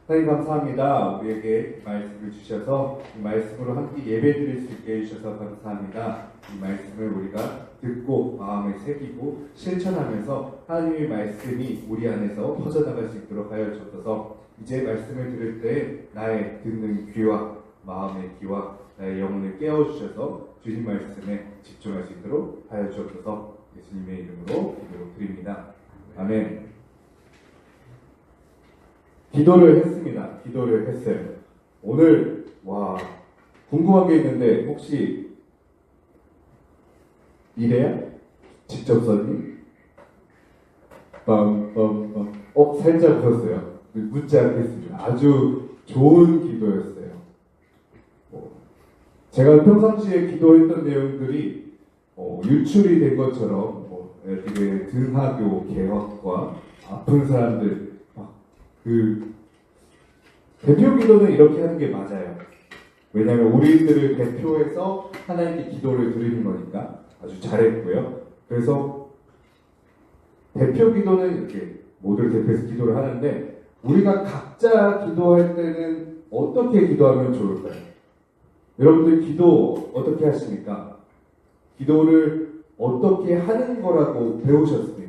하나님 감사합니다. 우리에게 말씀을 주셔서 이 말씀으로 함께 예배드릴 수 있게 해주셔서 감사합니다. 이 말씀을 우리가 듣고 마음에 새기고 실천하면서 하나님의 말씀이 우리 안에서 퍼져나갈 수 있도록 하여 주옵소서. 이제 말씀을 들을 때 나의 듣는 귀와 마음의 귀와 나의 영혼을 깨워주셔서 주신 말씀에 집중할 수 있도록 하여 주옵소서. 예수님의 이름으로 기도드립니다. 아멘. 기도를 했습니다. 기도를 했어요. 오늘 궁금한 게 있는데 혹시 이래야? 직접 썼니? 살짝 웃었어요. 묻지 않겠습니다. 아주 좋은 기도였어요. 제가 평상시에 기도했던 내용들이 유출이 된 것처럼 되게 등하교 개혁과 아픈 사람들 대표 기도는 이렇게 하는 게 맞아요. 왜냐하면 우리들을 대표해서 하나님께 기도를 드리는 거니까 아주 잘했고요. 그래서 대표 기도는 이렇게 모두를 대표해서 기도를 하는데 우리가 각자 기도할 때는 어떻게 기도하면 좋을까요? 여러분들 기도 어떻게 하십니까? 기도를 어떻게 하는 거라고 배우셨습니까?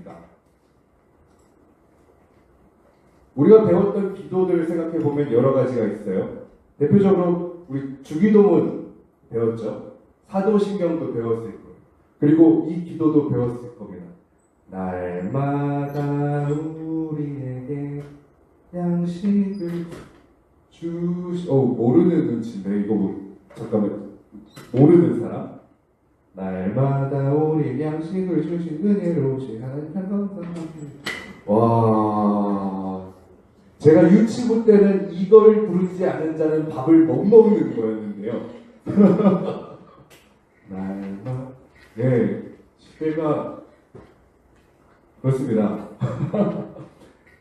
우리가 배웠던 기도들을 생각해 보면 여러 가지가 있어요. 대표적으로 우리 주기도문 배웠죠. 사도신경도 배웠을 거예요. 그리고 이 기도도 배웠을 겁니다. 날마다 우리에게 양식을 모르는 눈치인데 이거 잠깐만. 모르는 사람? 날마다 우리에게 양식을 주신 은혜로우신 하나님 감사합니다. 제가 유치부 때는 이걸 부르지 않은 자는 밥을 못 먹는 거였는데요. 시대가 그렇습니다.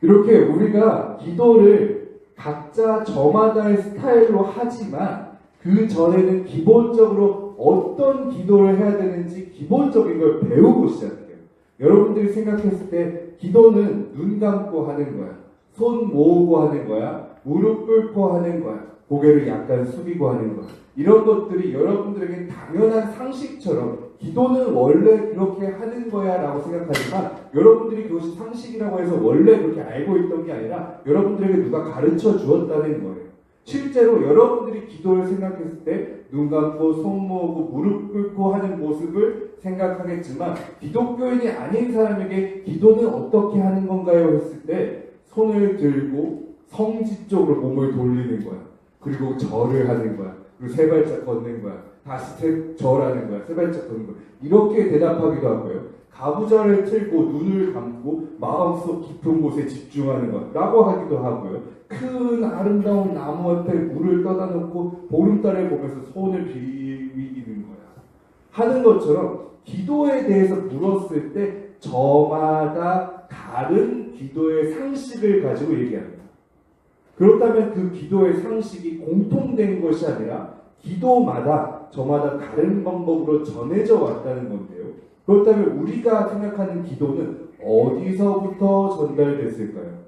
이렇게 우리가 기도를 각자 저마다의 스타일로 하지만 그 전에는 기본적으로 어떤 기도를 해야 되는지 기본적인 걸 배우고 시작해요. 여러분들이 생각했을 때 기도는 눈 감고 하는 거야. 손 모으고 하는 거야. 무릎 꿇고 하는 거야. 고개를 약간 숙이고 하는 거야. 이런 것들이 여러분들에게 당연한 상식처럼 기도는 원래 그렇게 하는 거야 라고 생각하지만 여러분들이 그것이 상식이라고 해서 원래 그렇게 알고 있던 게 아니라 여러분들에게 누가 가르쳐 주었다는 거예요. 실제로 여러분들이 기도를 생각했을 때 눈 감고 손 모으고 무릎 꿇고 하는 모습을 생각하겠지만 기독교인이 아닌 사람에게 기도는 어떻게 하는 건가요? 했을 때 손을 들고 성지 쪽으로 몸을 돌리는 거야. 그리고 절을 하는 거야. 그리고 세 발짝 걷는 거야. 다시 절하는 거야. 세 발짝 걷는 거야. 이렇게 대답하기도 하고요. 가부좌를 틀고 눈을 감고 마음속 깊은 곳에 집중하는 것 라고 하기도 하고요. 큰 아름다운 나무 앞에 물을 떠다 놓고 보름달을 보면서 손을 비비는 거야. 하는 것처럼 기도에 대해서 물었을 때 저마다 다른 기도의 상식을 가지고 얘기합니다. 그렇다면 그 기도의 상식이 공통된 것이 아니라 기도마다 저마다 다른 방법으로 전해져 왔다는 건데요. 그렇다면 우리가 생각하는 기도는 어디서부터 전달됐을까요?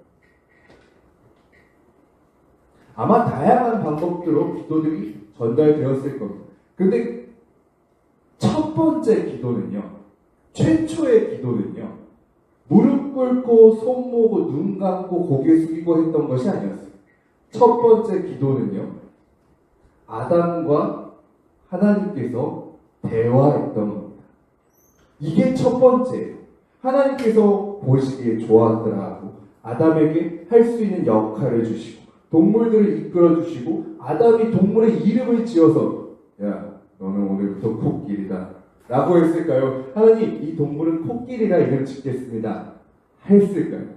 아마 다양한 방법으로 기도들이 전달되었을 겁니다. 근데 첫 번째 기도는요, 최초의 기도는요, 무릎 꿇고 손 모으고 눈 감고 고개 숙이고 했던 것이 아니었어요. 첫 번째 기도는요, 아담과 하나님께서 대화했던 겁니다. 이게 첫 번째예요. 하나님께서 보시기에 좋았더라 하고 아담에게 할 수 있는 역할을 주시고 동물들을 이끌어 주시고 아담이 동물의 이름을 지어서 야 너는 오늘부터 코끼리다 라고 했을까요? 하나님 이 동물은 코끼리라 이름 짓겠습니다 했을까요?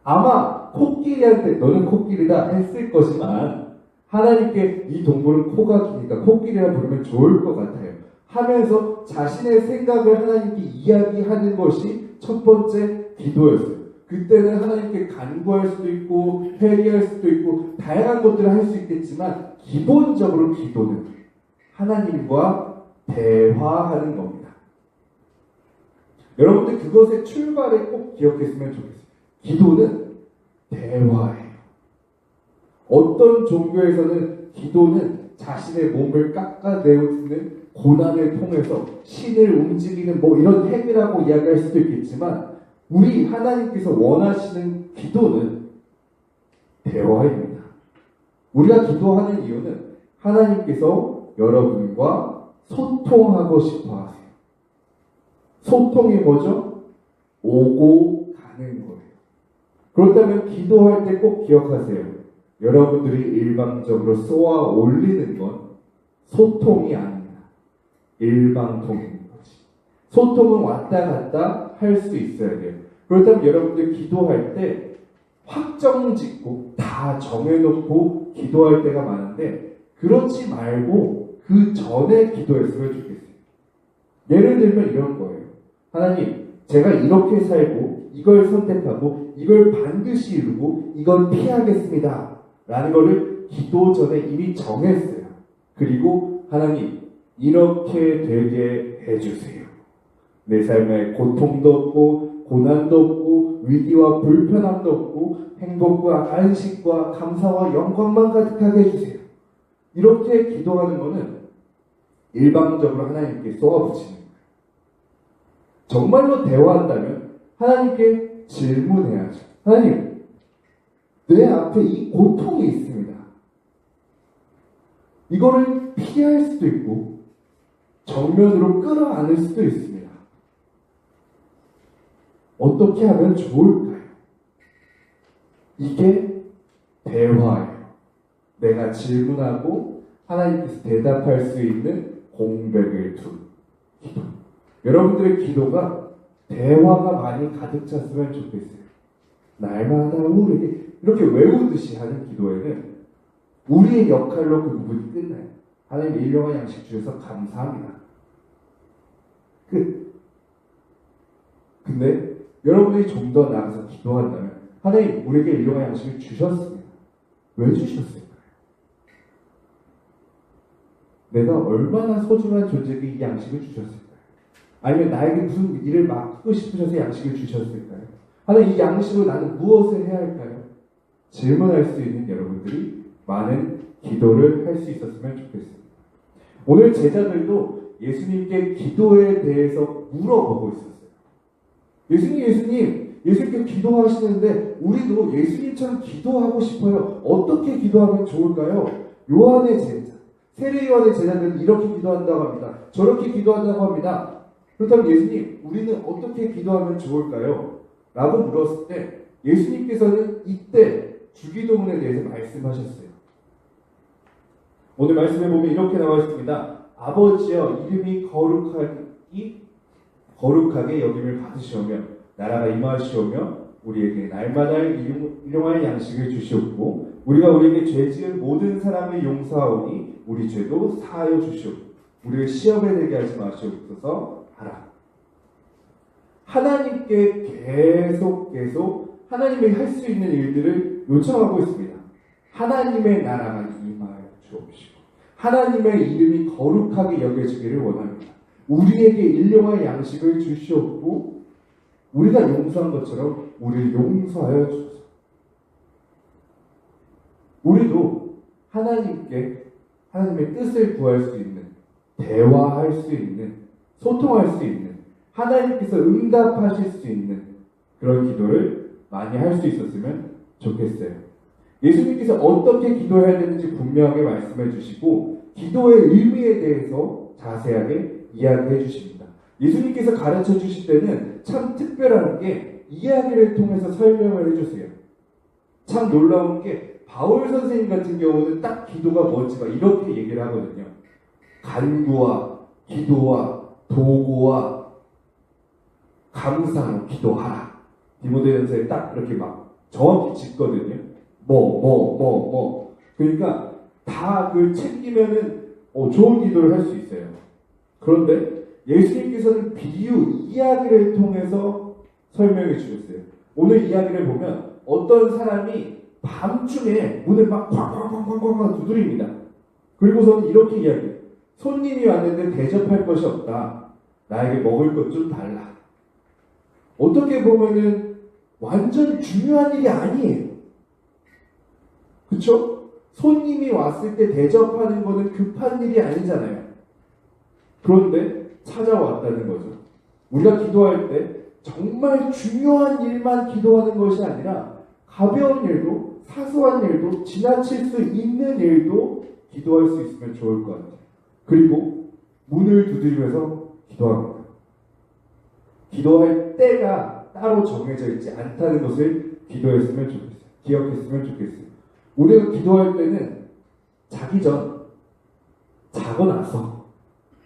아마 코끼리한테 너는 코끼리다 했을 것이지만 하나님께 이 동물은 코가 기니까 코끼리라 부르면 좋을 것 같아요 하면서 자신의 생각을 하나님께 이야기하는 것이 첫 번째 기도였어요. 그때는 하나님께 간구할 수도 있고 회개할 수도 있고 다양한 것들을 할 수 있겠지만 기본적으로 기도는 하나님과 대화하는 겁니다. 여러분들 그것의 출발을 꼭 기억했으면 좋겠어요. 기도는 대화예요. 어떤 종교에서는 기도는 자신의 몸을 깎아내리는 고난을 통해서 신을 움직이는 뭐 이런 행위라고 이야기할 수도 있겠지만 우리 하나님께서 원하시는 기도는 대화입니다. 우리가 기도하는 이유는 하나님께서 여러분과 소통하고 싶어 하세요. 소통이 뭐죠? 오고 가는 거예요. 그렇다면 기도할 때 꼭 기억하세요. 여러분들이 일방적으로 쏘아 올리는 건 소통이 아닙니다. 일방통인 거지. 소통은 왔다 갔다 할 수 있어야 돼요. 그렇다면 여러분들 기도할 때 확정 짓고 다 정해놓고 기도할 때가 많은데 그렇지 말고 그 전에 기도했으면 좋겠어요. 예를 들면 이런 거예요. 하나님, 제가 이렇게 살고 이걸 선택하고 이걸 반드시 이루고 이건 피하겠습니다. 라는 거를 기도 전에 이미 정했어요. 그리고 하나님, 이렇게 되게 해주세요. 내 삶에 고통도 없고 고난도 없고 위기와 불편함도 없고 행복과 안식과 감사와 영광만 가득하게 해주세요. 이렇게 기도하는 것은 일방적으로 하나님께 쏘아붙이는 거예요. 정말로 대화한다면 하나님께 질문해야죠. 하나님, 내 앞에 이 고통이 있습니다. 이거를 피할 수도 있고 정면으로 끌어안을 수도 있습니다. 어떻게 하면 좋을까요? 이게 대화예요. 내가 질문하고 하나님께서 대답할 수 있는 공백을 둔 기도. 여러분들의 기도가 대화가 많이 가득 찼으면 좋겠어요. 날마다 우리 이렇게 외우듯이 하는 기도에는 우리의 역할로 그 부분이 끝나요. 하나님 일용할 양식 주셔서 감사합니다. 끝. 근데 여러분이 좀 더 나아가서 기도한다면 하나님 우리에게 일용할 양식을 주셨습니다. 왜 주셨을까요? 내가 얼마나 소중한 존재에게 이 양식을 주셨을까요? 아니면 나에게 무슨 일을 맡고 싶으셔서 양식을 주셨을까요? 하나님 이 양식으로 나는 무엇을 해야 할까요? 질문할 수 있는 여러분들이 많은 기도를 할 수 있었으면 좋겠습니다. 오늘 제자들도 예수님께 기도에 대해서 물어보고 있었어요. 예수님께 기도하시는데 우리도 예수님처럼 기도하고 싶어요. 어떻게 기도하면 좋을까요? 요한의 제자, 세례 요한의 제자들은 이렇게 기도한다고 합니다. 저렇게 기도한다고 합니다. 그렇다면 예수님, 우리는 어떻게 기도하면 좋을까요? 라고 물었을 때 예수님께서는 이때 주기도문에 대해서 말씀하셨어요. 오늘 말씀에 보면 이렇게 나와 있습니다. 아버지여, 이름이 거룩하게 여김을 받으시오며 나라가 임하시오며 우리에게 날마다 일용할 양식을 주시옵고 우리가 우리에게 죄 지은 모든 사람을 용서하오니 우리 죄도 사하여 주시옵고 우리를 시험에 들게 하지 마시옵소서 하라. 하나님께 계속 하나님이 할 수 있는 일들을 요청하고 있습니다. 하나님의 나라가 임하여 주옵시고 하나님의 이름이 거룩하게 여겨지기를 원합니다. 우리에게 일용할 양식을 주시옵고 우리가 용서한 것처럼 우리를 용서하여 주소서. 우리도 하나님께 하나님의 뜻을 구할 수 있는, 대화할 수 있는, 소통할 수 있는, 하나님께서 응답하실 수 있는 그런 기도를 많이 할 수 있었으면 좋겠어요. 예수님께서 어떻게 기도해야 되는지 분명하게 말씀해 주시고 기도의 의미에 대해서 자세하게 이야기해 주십니다. 예수님께서 가르쳐 주실 때는 참 특별한 게 이야기를 통해서 설명을 해주세요. 참 놀라운 게 바울 선생님 같은 경우는 딱 기도가 뭔지 막 이렇게 얘기를 하거든요. 간구와 기도와 도구와 감사로 기도하라. 디모데전서에 딱 이렇게 막 정확히 짓거든요. 그러니까 다 그 챙기면은 좋은 기도를 할 수 있어요. 그런데 예수님께서는 비유, 이야기를 통해서 설명해 주셨어요. 오늘 이야기를 보면 어떤 사람이 밤중에 문을 막 쾅쾅쾅쾅쾅 두드립니다. 그리고서는 이렇게 이야기해요. 손님이 왔는데 대접할 것이 없다. 나에게 먹을 것 좀 달라. 어떻게 보면은 완전 중요한 일이 아니에요. 그쵸? 손님이 왔을 때 대접하는 거는 급한 일이 아니잖아요. 그런데 찾아왔다는 거죠. 우리가 기도할 때 정말 중요한 일만 기도하는 것이 아니라 가벼운 일도, 사소한 일도, 지나칠 수 있는 일도 기도할 수 있으면 좋을 것 같아요. 그리고 문을 두드리면서 기도합니다. 기도할 때가 따로 정해져 있지 않다는 것을 기도했으면 좋겠어요. 기억했으면 좋겠어요. 우리가 기도할 때는 자기 전, 자고 나서,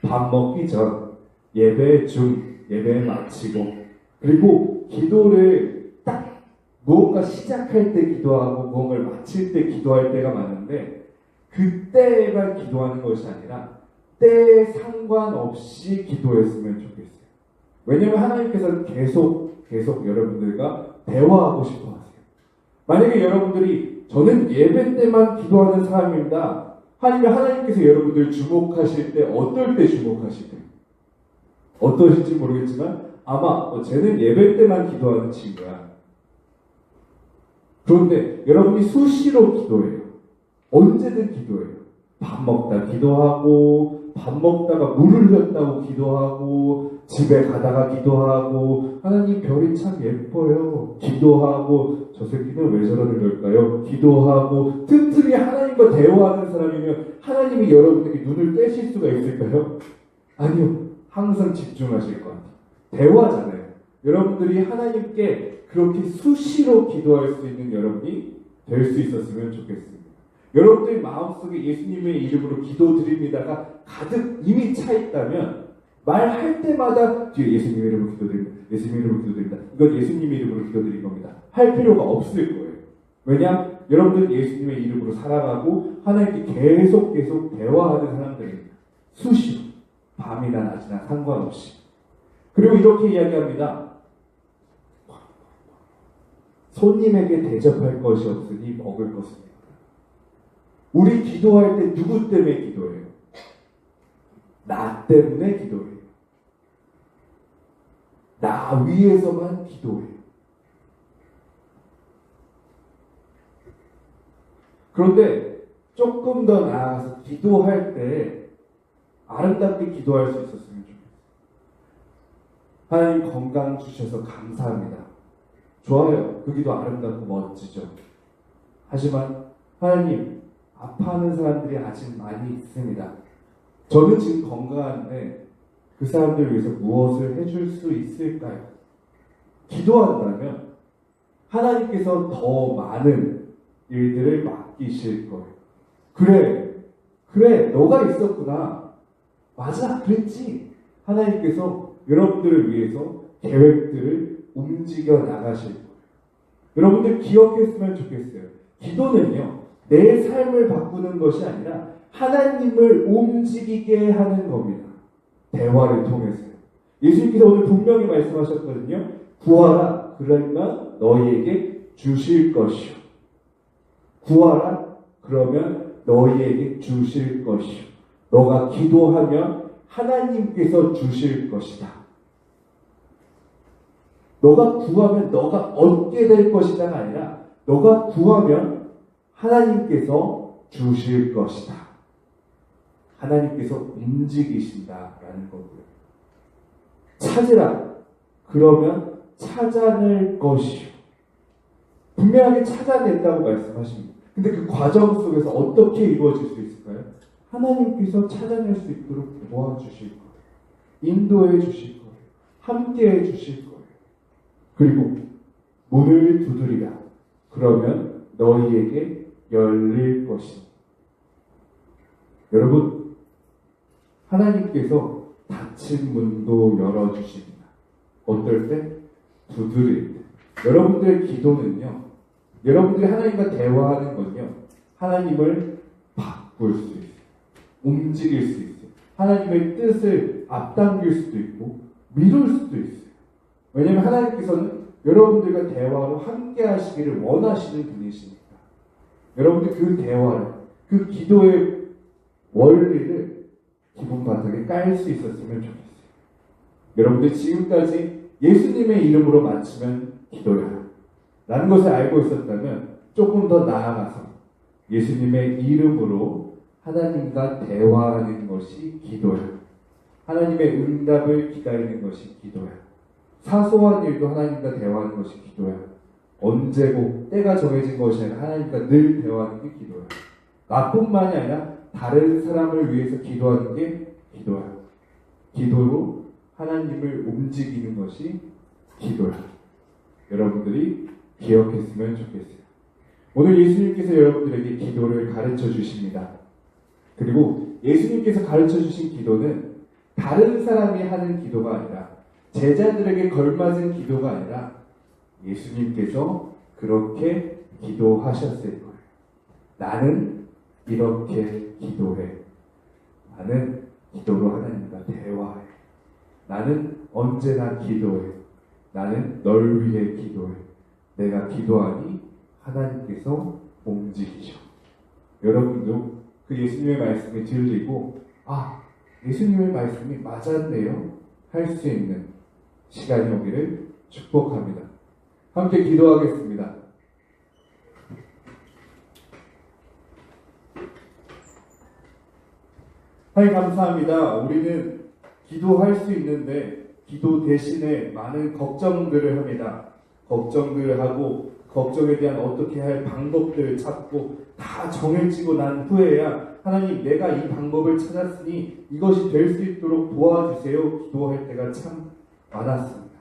밥 먹기 전, 예배 중, 예배 마치고, 그리고 기도를 딱 무언가 시작할 때 기도하고 무언가를 마칠 때 기도할 때가 많은데, 그때만 기도하는 것이 아니라 때에 상관없이 기도했으면 좋겠어요. 왜냐하면 하나님께서는 계속 여러분들과 대화하고 싶어 하세요. 만약에 여러분들이 저는 예배 때만 기도하는 사람입니다. 하나님께서 여러분들 주목하실 때 어떨 때 주목하실까요? 어떠실지 모르겠지만 아마 쟤는 예배 때만 기도하는 친구야. 그런데 여러분이 수시로 기도해요. 언제든 기도해요. 밥 먹다 기도하고, 밥 먹다가 물을 흘렸다고 기도하고, 집에 가다가 기도하고, 하나님 별이 참 예뻐요. 기도하고, 저 새끼는 왜 저러는 걸까요? 기도하고, 틈틈이 하나님과 대화하는 사람이면 하나님이 여러분에게 눈을 떼실 수가 있을까요? 아니요. 항상 집중하실 것 같아요. 대화잖아요. 여러분들이 하나님께 그렇게 수시로 기도할 수 있는 여러분이 될 수 있었으면 좋겠습니다. 여러분들의 마음속에 예수님의 이름으로 기도드립니다가 가득 이미 차 있다면 말할 때마다 뒤에 예수님의 이름으로 기도드립니다. 예수님의 이름으로 기도드립니다. 이건 예수님의 이름으로 기도드린 겁니다. 할 필요가 없을 거예요. 왜냐? 여러분들은 예수님의 이름으로 살아가고 하나님께 계속 대화하는 사람들입니다. 수시로. 밤이나 낮이나 상관없이. 그리고 이렇게 이야기합니다. 손님에게 대접할 것이 없으니 먹을 것입니다. 우리 기도할 때 누구 때문에 기도해요? 나 때문에 기도해요. 나 위해서만 기도해요. 그런데 조금 더 나아가서 기도할 때 아름답게 기도할 수 있었으면 좋겠어요. 하나님 건강 주셔서 감사합니다. 좋아요. 그 기도 아름답고 멋지죠. 하지만 하나님 아파하는 사람들이 아직 많이 있습니다. 저는 지금 건강한데 그 사람들 위해서 무엇을 해줄 수 있을까요? 기도한다면 하나님께서 더 많은 일들을 맡기실 거예요. 그래, 너가 있었구나. 맞아, 그랬지. 하나님께서 여러분들을 위해서 계획들을 움직여 나가실 거예요. 여러분들 기억했으면 좋겠어요. 기도는요, 내 삶을 바꾸는 것이 아니라 하나님을 움직이게 하는 겁니다. 대화를 통해서요. 예수님께서 오늘 분명히 말씀하셨거든요. 구하라, 그러면 너희에게 주실 것이요. 구하라, 그러면 너희에게 주실 것이요. 너가 기도하면 하나님께서 주실 것이다. 너가 구하면 너가 얻게 될 것이다가 아니라 너가 구하면 하나님께서 주실 것이다. 하나님께서 움직이신다라는 거고요. 찾으라. 그러면 찾아낼 것이요. 분명하게 찾아낸다고 말씀하십니다. 근데 그 과정 속에서 어떻게 이루어질 수 있을까요? 하나님께서 찾아낼 수 있도록 도와주실 거예요. 인도해 주실 거예요. 함께해 주실 거예요. 그리고 문을 두드리라. 그러면 너희에게 열릴 것입니다. 여러분, 하나님께서 닫힌 문도 열어주십니다. 어떨 때? 두드릴 때. 여러분들의 기도는요, 여러분들이 하나님과 대화하는 건요, 하나님을 바꿀 수 있어요. 움직일 수 있어요. 하나님의 뜻을 앞당길 수도 있고 미룰 수도 있어요. 왜냐하면 하나님께서는 여러분들과 대화로 함께 하시기를 원하시는 분이시니까. 여러분들 그 대화를, 그 기도의 원리를 기본 바닥에 깔 수 있었으면 좋겠어요. 여러분들 지금까지 예수님의 이름으로 마치면 기도야 라는 것을 알고 있었다면 조금 더 나아가서 예수님의 이름으로 하나님과 대화하는 것이 기도야. 하나님의 응답을 기다리는 것이 기도야. 사소한 일도 하나님과 대화하는 것이 기도야. 언제고 때가 정해진 것이 아니라 하나님과 늘 대화하는 게 기도야. 나뿐만이 아니라 다른 사람을 위해서 기도하는 게 기도야. 기도로 하나님을 움직이는 것이 기도야. 여러분들이 기억했으면 좋겠어요. 오늘 예수님께서 여러분들에게 기도를 가르쳐 주십니다. 그리고 예수님께서 가르쳐 주신 기도는 다른 사람이 하는 기도가 아니라, 제자들에게 걸맞은 기도가 아니라 예수님께서 그렇게 기도하셨을 거예요. 나는 이렇게 기도해. 나는 기도로 하나님과 대화해. 나는 언제나 기도해. 나는 널 위해 기도해. 내가 기도하니 하나님께서 움직이셔. 여러분도 그 예수님의 말씀을 들리고, 아, 예수님의 말씀이 맞았네요, 할 수 있는 시간이 오기를 축복합니다. 함께 기도하겠습니다. 하나님 감사합니다. 우리는 기도할 수 있는데 기도 대신에 많은 걱정들을 합니다. 걱정들을 하고 걱정에 대한 어떻게 할 방법들을 찾고 다 정해지고 난 후에야 하나님, 내가 이 방법을 찾았으니 이것이 될 수 있도록 도와주세요, 기도할 때가 참 많았습니다.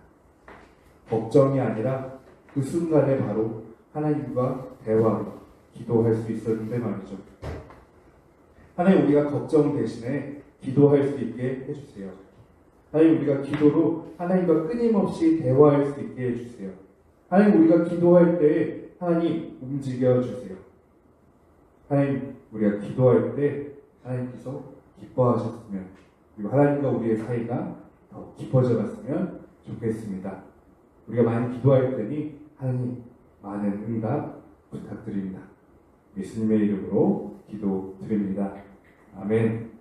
걱정이 아니라 그 순간에 바로 하나님과 대화, 기도할 수 있었는데 말이죠. 하나님, 우리가 걱정 대신에 기도할 수 있게 해주세요. 하나님, 우리가 기도로 하나님과 끊임없이 대화할 수 있게 해주세요. 하나님, 우리가 기도할 때 하나님 움직여 주세요. 하나님, 우리가 기도할 때 하나님께서 기뻐하셨으면, 그리고 하나님과 우리의 사이가 더 깊어져 갔으면 좋겠습니다. 우리가 많이 기도할 때니 하나님 많은 응답 부탁드립니다. 예수님의 이름으로 기도드립니다. 아멘.